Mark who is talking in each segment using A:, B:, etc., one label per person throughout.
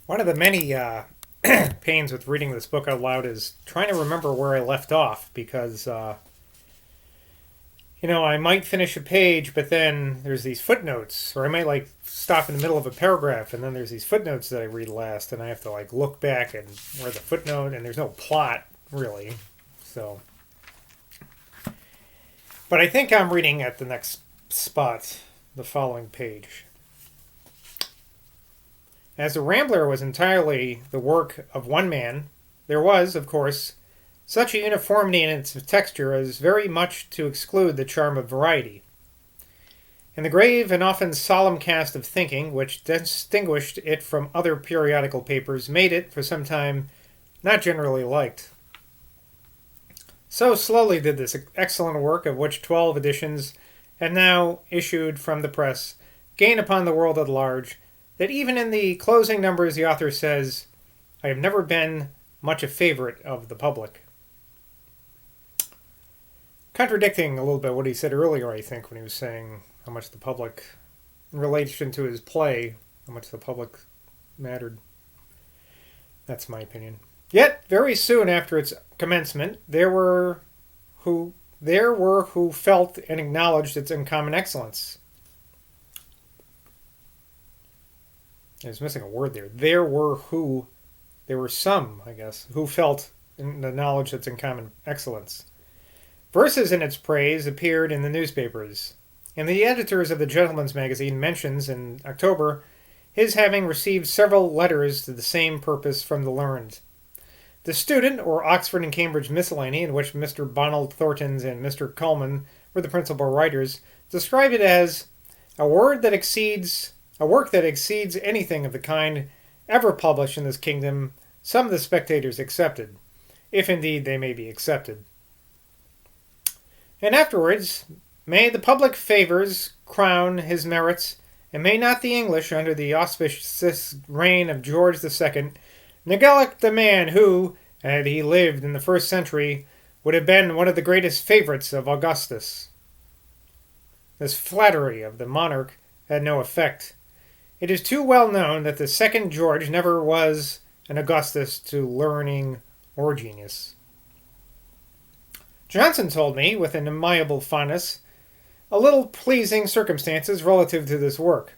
A: One of the many pains with reading this book out loud is trying to remember where I left off because, I might finish a page, but then there's these footnotes, or I might like stop in the middle of a paragraph, and then there's these footnotes that I read last, and I have to like look back and where the footnote, and there's no plot really. So, but I think I'm reading at the next spot, the following page. As The Rambler was entirely the work of one man, there was, of course, such a uniformity in its texture as very much to exclude the charm of variety. And the grave and often solemn cast of thinking which distinguished it from other periodical papers made it, for some time, not generally liked. So slowly did this excellent work, of which 12 editions had now issued from the press, gain upon the world at large, that even in the closing numbers the author says, "I have never been much a favorite of the public." Contradicting a little bit what he said earlier, I think, when he was saying how much the public, in relation to his play, how much the public mattered. That's my opinion. Yet, very soon after its commencement, there were who felt and acknowledged its uncommon excellence. I was missing a word there. There were some, I guess, who felt the knowledge its uncommon excellence. Verses in its praise appeared in the newspapers, and the editors of the Gentleman's Magazine mentions in October his having received several letters to the same purpose from the learned. The Student, or Oxford and Cambridge Miscellany, in which Mr. Bonald Thorntons and Mr. Cullman were the principal writers, described it as a work that exceeds anything of the kind ever published in this kingdom, some of the spectators excepted, if indeed they may be accepted. And afterwards, may the public favours crown his merits, and may not the English, under the auspicious reign of George II, neglect the man who, had he lived in the first century, would have been one of the greatest favourites of Augustus. This flattery of the monarch had no effect. It is too well known that the second George never was an Augustus to learning or genius. Johnson told me, with an amiable fondness, a little pleasing circumstances relative to this work.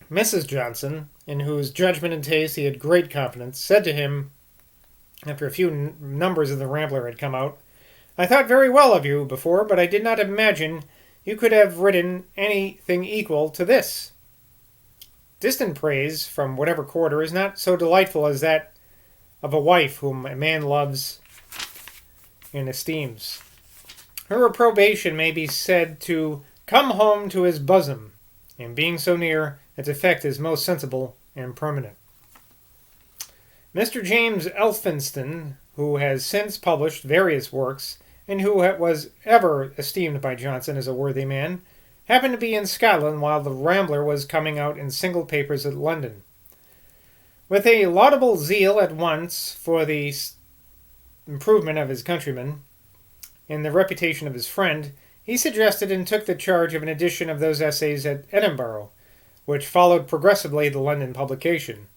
A: Mrs. Johnson, in whose judgment and taste he had great confidence, said to him, after a few numbers of the Rambler had come out, "I thought very well of you before, but I did not imagine you could have written anything equal to this." Distant praise, from whatever quarter, is not so delightful as that of a wife whom a man loves and esteems. Her approbation may be said to come home to his bosom, and being so near, its effect is most sensible and permanent. Mr. James Elphinston, who has since published various works, and who was ever esteemed by Johnson as a worthy man, happened to be in Scotland while the Rambler was coming out in single papers at London. With a laudable zeal at once for the improvement of his countrymen and the reputation of his friend, he suggested and took the charge of an edition of those essays at Edinburgh, which followed progressively the London publication.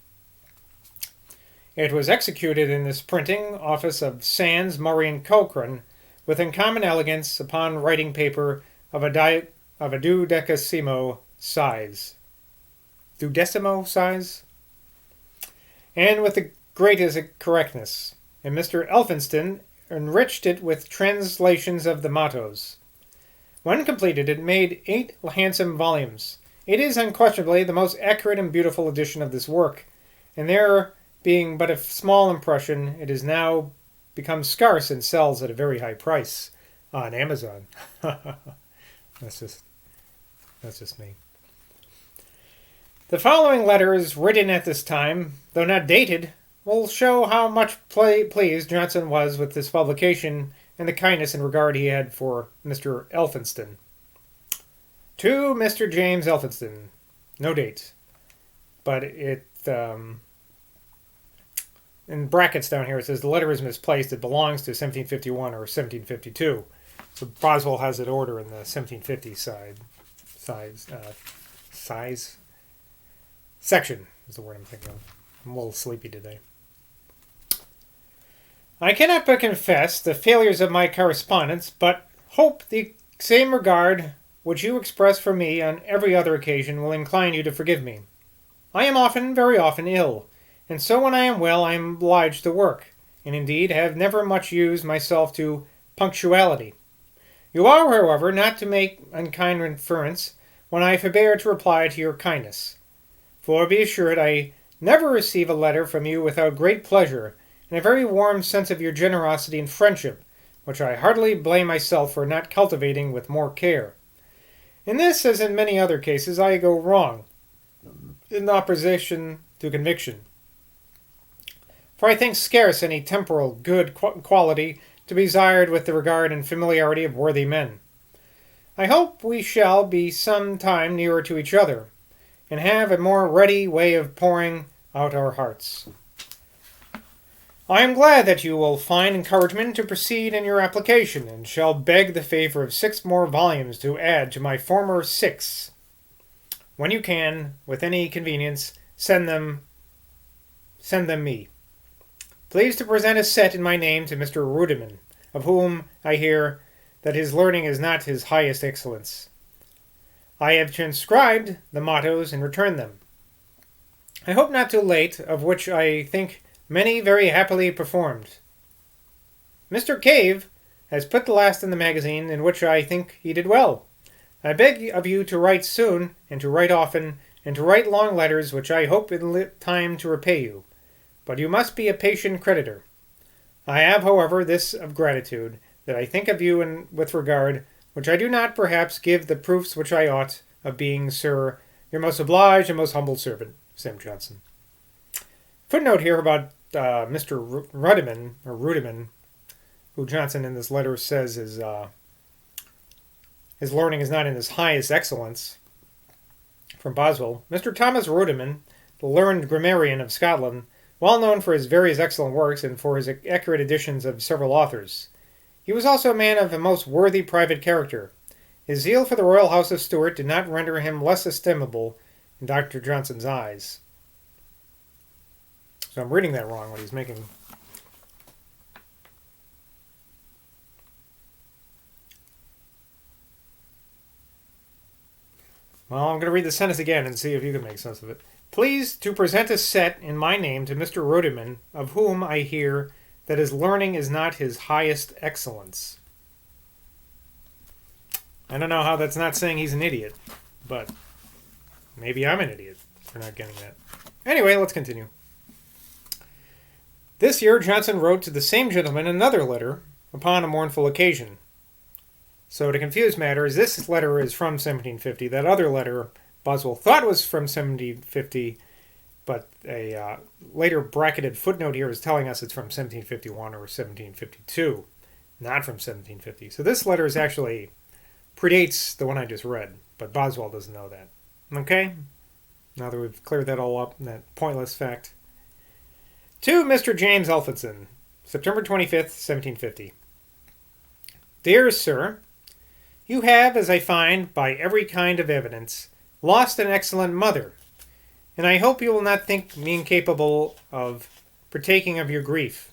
A: It was executed in this printing office of Sands, Murray and Cochrane, with uncommon elegance, upon writing paper of a duodecimo size. Duodecimo size? And with the greatest correctness. And Mr. Elphinston enriched it with translations of the mottos. When completed, it made 8 handsome volumes. It is unquestionably the most accurate and beautiful edition of this work, and there being but a small impression, it has now become scarce and sells at a very high price on Amazon. That's just me. The following letters, written at this time, though not dated, will show how much pleased Johnson was with this publication and the kindness and regard he had for Mr. Elphinston. To Mr. James Elphinston. No date. But it, in brackets down here, it says the letter is misplaced. It belongs to 1751 or 1752. So Boswell has it order in the 1750 size section is the word I'm thinking of. I'm a little sleepy today. I cannot but confess the failures of my correspondence, but hope the same regard which you express for me on every other occasion will incline you to forgive me. I am often, very often, ill, and so when I am well I am obliged to work, and indeed have never much used myself to punctuality. You are, however, not to make unkind inference when I forbear to reply to your kindness. For be assured I never receive a letter from you without great pleasure, and a very warm sense of your generosity and friendship, which I heartily blame myself for not cultivating with more care. In this, as in many other cases, I go wrong, in opposition to conviction. For I think scarce any temporal good quality to be desired with the regard and familiarity of worthy men. I hope we shall be some time nearer to each other, and have a more ready way of pouring out our hearts. I am glad that you will find encouragement to proceed in your application, and shall beg the favor of 6 more volumes to add to my former 6. When you can, with any convenience, send them me. Please to present a set in my name to Mr. Rudiman, of whom I hear that his learning is not his highest excellence. I have transcribed the mottos and returned them. I hope not too late, of which I think many very happily performed. Mr. Cave has put the last in the magazine, in which I think he did well. I beg of you to write soon, and to write often, and to write long letters, which I hope in time to repay you. But you must be a patient creditor. I have, however, this of gratitude, that I think of you with regard, which I do not, perhaps, give the proofs which I ought, of being, sir, your most obliged and most humble servant, Sam Johnson. Footnote here about Mr. Rudiman, who Johnson in this letter says his learning is not in his highest excellence, from Boswell. Mr. Thomas Rudiman, the learned grammarian of Scotland, well known for his various excellent works and for his accurate editions of several authors. He was also a man of a most worthy private character. His zeal for the royal house of Stuart did not render him less estimable in Dr. Johnson's eyes. So I'm reading that wrong when he's making... Well, I'm going to read the sentence again and see if you can make sense of it. Please to present a set in my name to Mr. Rudiman, of whom I hear that his learning is not his highest excellence. I don't know how that's not saying he's an idiot, but maybe I'm an idiot for not getting that. Anyway, let's continue. This year, Johnson wrote to the same gentleman another letter upon a mournful occasion. So to confuse matters, this letter is from 1750. That other letter, Boswell thought was from 1750, but a later bracketed footnote here is telling us it's from 1751 or 1752, not from 1750. So this letter is actually predates the one I just read, but Boswell doesn't know that. Okay? Now that we've cleared that all up, that pointless fact. To Mr. James Elphinson, September 25th, 1750. Dear Sir, you have, as I find by every kind of evidence, lost an excellent mother, and I hope you will not think me incapable of partaking of your grief.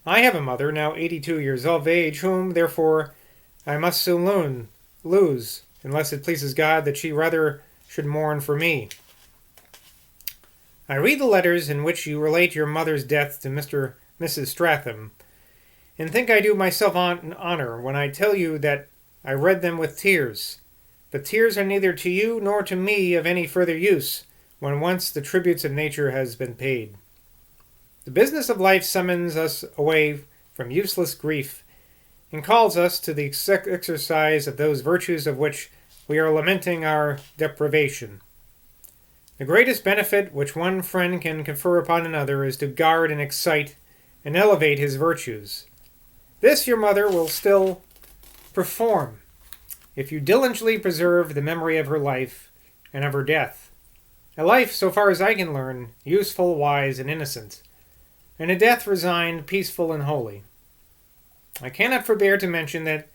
A: I have a mother, now 82 years of age, whom, therefore, I must soon lose, unless it pleases God that she rather should mourn for me. I read the letters in which you relate your mother's death to Mrs. Stratham, and think I do myself honor when I tell you that I read them with tears. But tears are neither to you nor to me of any further use, when once the tributes of nature has been paid. The business of life summons us away from useless grief, and calls us to the exercise of those virtues of which we are lamenting our deprivation. The greatest benefit which one friend can confer upon another is to guard and excite and elevate his virtues. This your mother will still perform, if you diligently preserve the memory of her life and of her death. A life, so far as I can learn, useful, wise, and innocent, and a death resigned, peaceful, and holy. I cannot forbear to mention that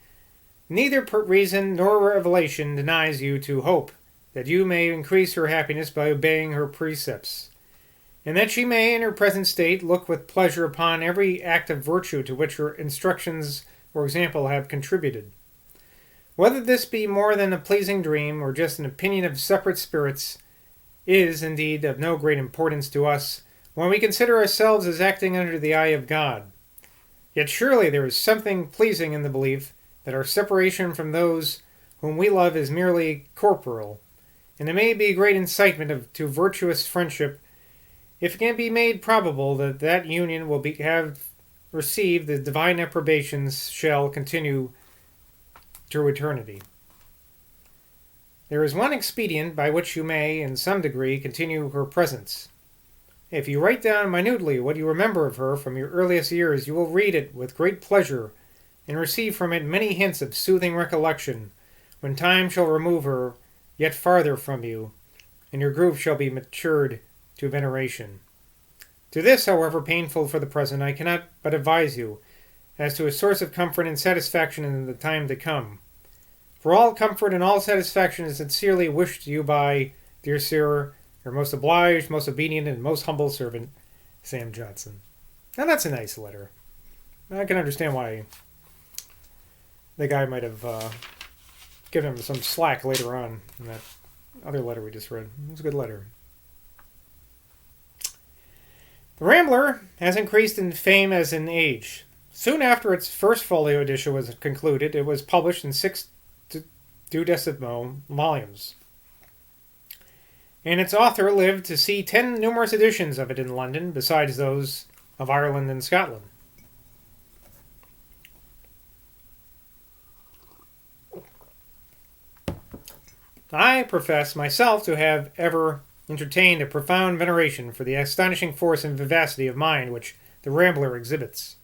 A: neither reason nor revelation denies you to hope that you may increase her happiness by obeying her precepts. and that she may in her present state look with pleasure upon every act of virtue to which her instructions or example have contributed. Whether this be more than a pleasing dream or just an opinion of separate spirits is, indeed, of no great importance to us when we consider ourselves as acting under the eye of God. Yet surely there is something pleasing in the belief that our separation from those whom we love is merely corporal, and it may be a great incitement to virtuous friendship if it can be made probable that that union will have received the divine approbations shall continue through eternity. There is one expedient by which you may, in some degree, continue her presence. If you write down minutely what you remember of her from your earliest years, you will read it with great pleasure, and receive from it many hints of soothing recollection, when time shall remove her yet farther from you, and your groove shall be matured to veneration. To this, however painful for the present, I cannot but advise you, as to a source of comfort and satisfaction in the time to come. For all comfort and all satisfaction is sincerely wished to you by, dear sir, your most obliged, most obedient, and most humble servant, Sam Johnson. Now that's a nice letter. I can understand why the guy might have given him some slack later on in that other letter we just read. It was a good letter. The Rambler has increased in fame as in age. Soon after its first folio edition was concluded, it was published in 6 duodecimo volumes. And its author lived to see 10 numerous editions of it in London, besides those of Ireland and Scotland. I profess myself to have ever entertained a profound veneration for the astonishing force and vivacity of mind which the Rambler exhibits.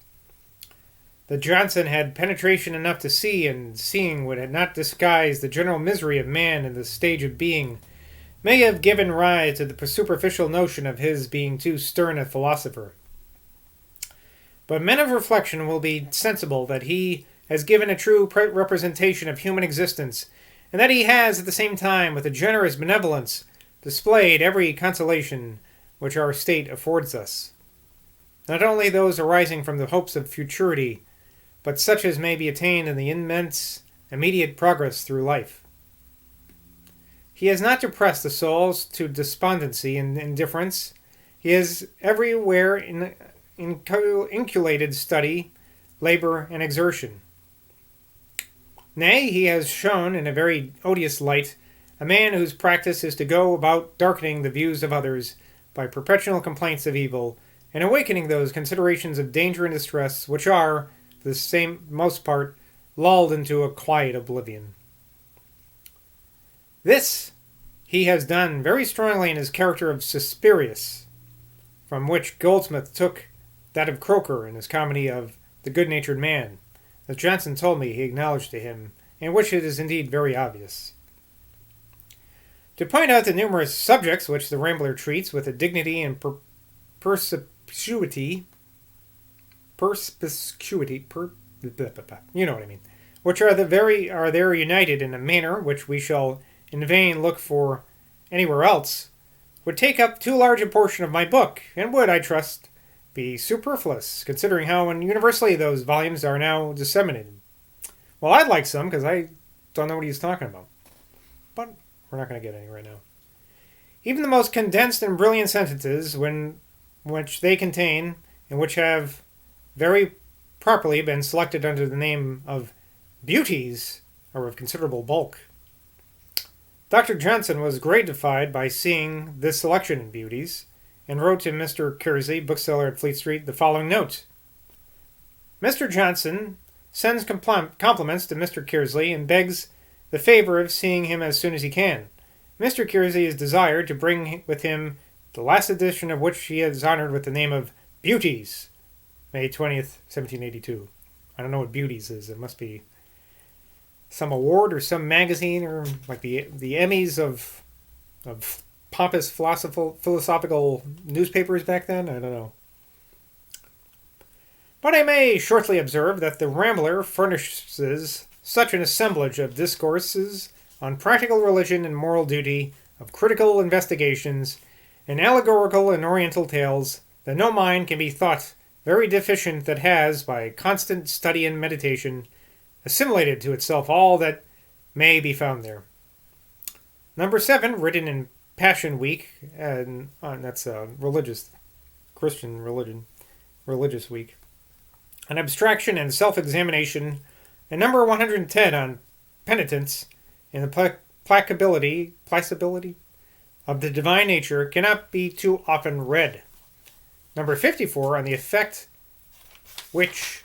A: That Johnson had penetration enough to see, and seeing would not disguise the general misery of man in the stage of being, may have given rise to the superficial notion of his being too stern a philosopher. But men of reflection will be sensible that he has given a true representation of human existence, and that he has, at the same time, with a generous benevolence, displayed every consolation which our state affords us. Not only those arising from the hopes of futurity, but such as may be attained in the immense, immediate progress through life. He has not depressed the souls to despondency and indifference. He has everywhere inculcated study, labor, and exertion. Nay, he has shown in a very odious light a man whose practice is to go about darkening the views of others by perpetual complaints of evil, and awakening those considerations of danger and distress which are, for the same most part, lulled into a quiet oblivion. This he has done very strongly in his character of Suspirius, from which Goldsmith took that of Croker in his comedy of The Good-Natured Man, as Johnson told me he acknowledged to him, and which it is indeed very obvious. To point out the numerous subjects which the Rambler treats with a dignity and perspicuity, you know what I mean, which are there united in a manner which we shall in vain look for anywhere else, would take up too large a portion of my book, and would, I trust, be superfluous, considering how universally those volumes are now disseminated. Well, I'd like some, because I don't know what he's talking about. But we're not going to get any right now. Even the most condensed and brilliant sentences, which they contain, and which have very properly been selected under the name of beauties, are of considerable bulk. Dr. Johnson was gratified by seeing this selection in beauties, and wrote to Mr. Kearsley, bookseller at Fleet Street, the following note. Mr. Johnson sends compliments to Mr. Kearsley and begs the favor of seeing him as soon as he can. Mr. Kearsley is desired to bring with him the last edition of which he is honored with the name of Beauties, May 20th, 1782. I don't know what Beauties is. It must be some award or some magazine, or like the Emmys of pompous philosophical newspapers back then. I don't know. But I may shortly observe that the Rambler furnishes such an assemblage of discourses on practical religion and moral duty, of critical investigations, in allegorical and oriental tales, that no mind can be thought very deficient that has, by constant study and meditation, assimilated to itself all that may be found there. Number 7, written in Passion Week, and that's religious, Christian religion, religious week. On abstraction and self-examination, and number 110 on penitence and the placibility of the divine nature cannot be too often read. Number 54 on the effect which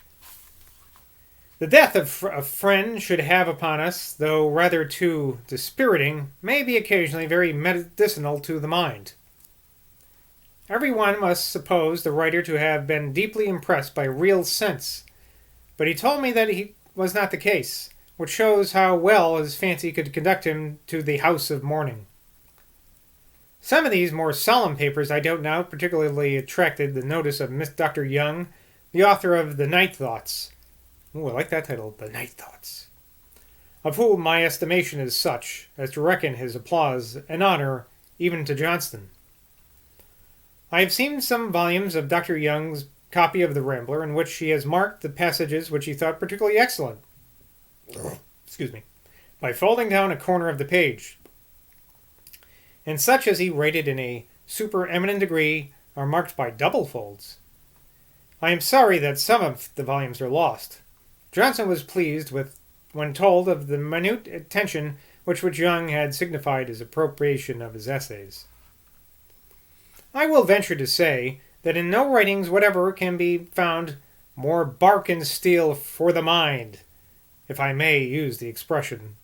A: the death of a friend should have upon us, though rather too dispiriting, may be occasionally very medicinal to the mind. Everyone must suppose the writer to have been deeply impressed by real sense, but he told me that he was not the case, which shows how well his fancy could conduct him to the house of mourning. Some of these more solemn papers, I doubt not, particularly attracted the notice of Miss Dr. Young, the author of The Night Thoughts. Ooh, I like that title, The Night Thoughts. Of whom my estimation is such as to reckon his applause and honor even to Johnston. I have seen some volumes of Dr. Young's copy of The Rambler, in which he has marked the passages which he thought particularly excellent. Excuse me. By folding down a corner of the page. And such as he rated in a supereminent degree are marked by double folds. I am sorry that some of the volumes are lost. Johnson was pleased with when told of the minute attention which Young had signified his appropriation of his essays. I will venture to say that in no writings whatever can be found more bark and steel for the mind, if I may use the expression.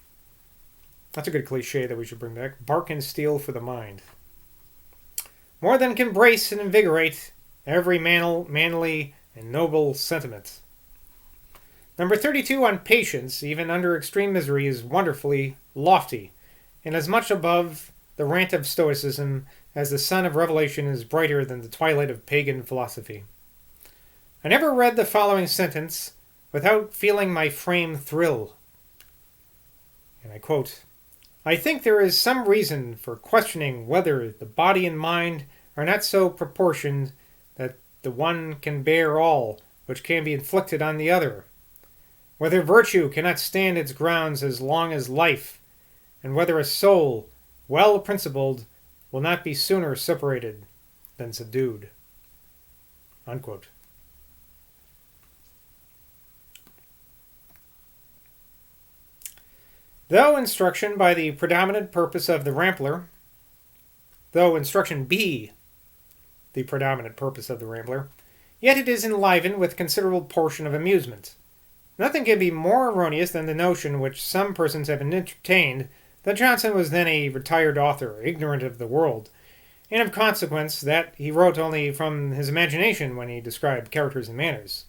A: That's a good cliche that we should bring back. Bark and steel for the mind. More than can brace and invigorate every manly and noble sentiment. Number 32 on patience, even under extreme misery, is wonderfully lofty, and as much above the rant of Stoicism as the sun of revelation is brighter than the twilight of pagan philosophy. I never read the following sentence without feeling my frame thrill. And I quote, I think there is some reason for questioning whether the body and mind are not so proportioned that the one can bear all which can be inflicted on the other, whether virtue cannot stand its grounds as long as life, and whether a soul, well principled, will not be sooner separated than subdued. Unquote. Though instruction by the predominant purpose of the Rambler, though instruction be the predominant purpose of the Rambler, yet it is enlivened with considerable portion of amusement. Nothing can be more erroneous than the notion which some persons have entertained that Johnson was then a retired author, ignorant of the world, and of consequence that he wrote only from his imagination when he described characters and manners.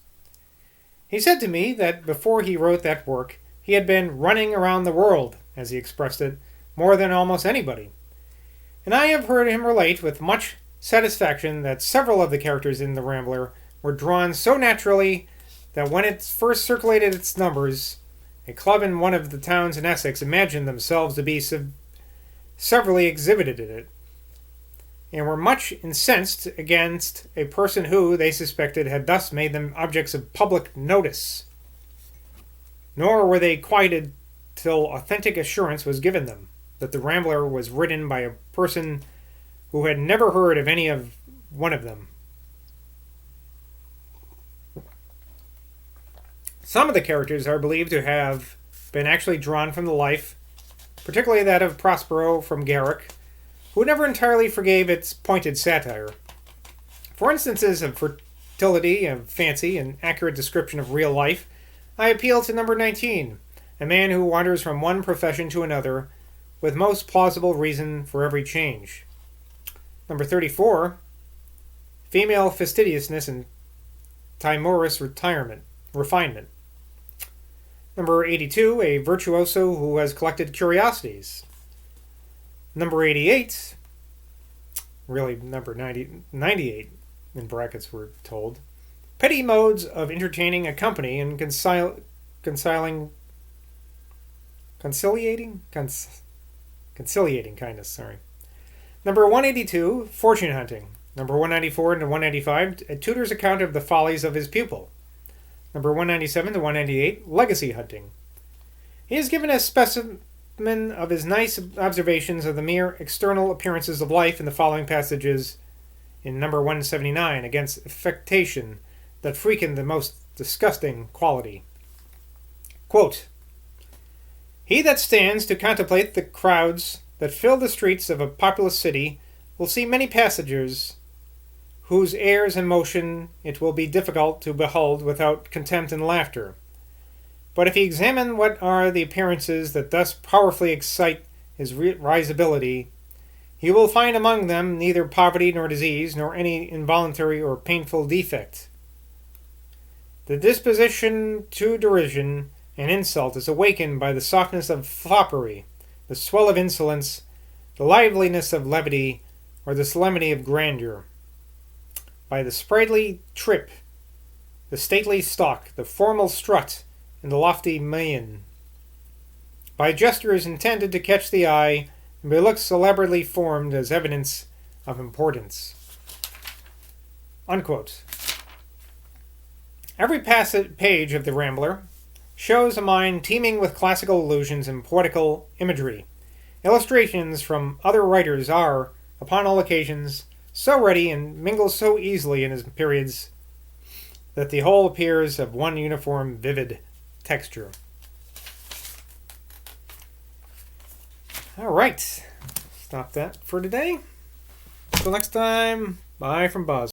A: He said to me that before he wrote that work, he had been running around the world, as he expressed it, more than almost anybody. And I have heard him relate with much satisfaction that several of the characters in The Rambler were drawn so naturally that when it first circulated its numbers, a club in one of the towns in Essex imagined themselves to be severally exhibited in it, and were much incensed against a person who, they suspected, had thus made them objects of public notice. Nor were they quieted till authentic assurance was given them that The Rambler was written by a person who had never heard of any of one of them. Some of the characters are believed to have been actually drawn from the life, particularly that of Prospero from Garrick, who never entirely forgave its pointed satire. For instances of fertility of fancy and accurate description of real life, I appeal to number 19, a man who wanders from one profession to another, with most plausible reason for every change. Number 34, female fastidiousness and timorous refinement. Number 82, a virtuoso who has collected curiosities. Number 88, really number 98 in brackets we're told, petty modes of entertaining a company and conciliating kindness, sorry. Number 182, fortune hunting. Number 194 to 195, a tutor's account of the follies of his pupil. Number 197 to 198, legacy hunting. He is given a specimen of his nice observations of the mere external appearances of life in the following passages in number 179, against affectation that freaken the most disgusting quality. Quote, he that stands to contemplate the crowds that fill the streets of a populous city will see many passengers whose airs and motion it will be difficult to behold without contempt and laughter. But if he examine what are the appearances that thus powerfully excite his risibility, he will find among them neither poverty nor disease, nor any involuntary or painful defect. The disposition to derision and insult is awakened by the softness of foppery, the swell of insolence, the liveliness of levity, or the solemnity of grandeur. By the sprightly trip, the stately stalk, the formal strut, and the lofty mien. By gestures intended to catch the eye, and by looks elaborately formed as evidence of importance. Unquote. Every page of The Rambler shows a mind teeming with classical allusions and poetical imagery. Illustrations from other writers are, upon all occasions, so ready and mingle so easily in his periods that the whole appears of one uniform vivid texture. All right, stop that for today. Until next time, bye from Boswell.